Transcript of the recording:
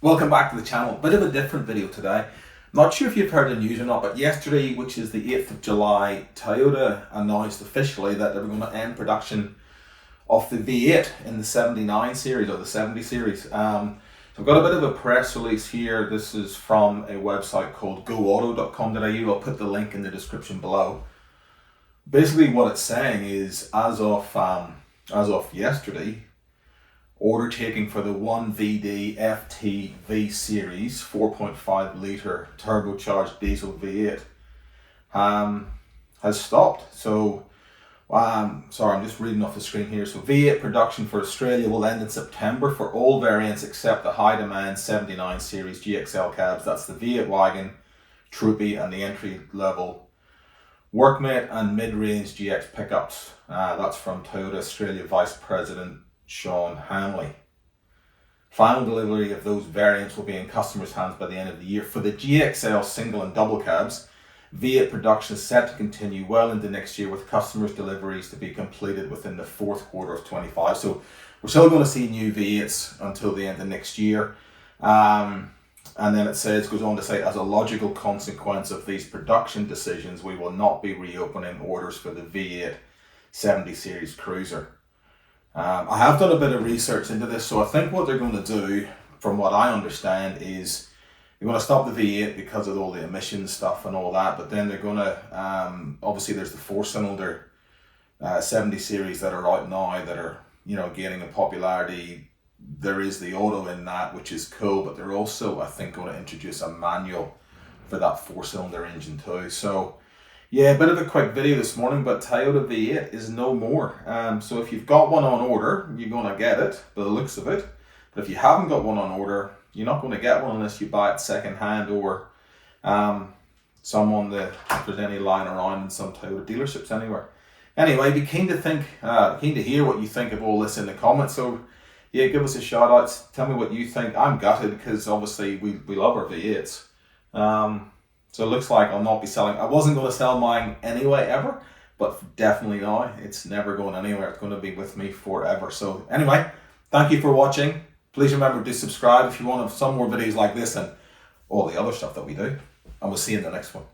Welcome back to the channel. Bit of a different video today. Not sure if you've heard the news or not, but yesterday, which is the 8th of July, Toyota announced officially that they were going to end production of the V8 in the 79 series or the 70 series. So I've got a bit of a press release here. This is from a website called goauto.com.au. I'll put the link in the description below. Basically what it's saying is as of yesterday, order taking for the 1VD FT V series 4.5 litre turbocharged diesel V8 has stopped. So sorry, I'm just reading off the screen here. So V8 production for Australia will end in September for all variants except the high demand 79 series GXL cabs. That's the V8 wagon, Troopy and the entry level Workmate and mid-range GX pickups. That's from Toyota Australia Vice President Sean Hanley. Final delivery of those variants will be in customers' hands by the end of the year. For the GXL single and double cabs, V8 production is set to continue well into next year with customers' deliveries to be completed within the fourth quarter of 25. So we're still going to see new V8s until the end of next year. And then it goes on to say, as a logical consequence of these production decisions, we will not be reopening orders for the V8 70 series cruiser. I have done a bit of research into this, so I think what they're going to do, from what I understand, is they're going to stop the V8 because of all the emissions stuff and all that, but then they're going to, obviously there's the 4-cylinder 70 series that are out now that are, gaining in popularity. There is the auto in that, which is cool, but they're also, I think, going to introduce a manual for that 4-cylinder engine too. So yeah, a bit of a quick video this morning, but Toyota V8 is no more. So if you've got one on order, you're going to get it by the looks of it. But if you haven't got one on order, you're not going to get one unless you buy it second hand or if there's any lying around in some Toyota dealerships anywhere. Anyway, be keen to hear what you think of all this in the comments. So yeah, give us a shout out. Tell me what you think. I'm gutted because obviously we love our V8s. So it looks like I'll not be selling. I wasn't going to sell mine anyway, ever, but definitely now. It's never going anywhere. It's going to be with me forever. So anyway, thank you for watching. Please remember to subscribe if you want some more videos like this and all the other stuff that we do. And we'll see you in the next one.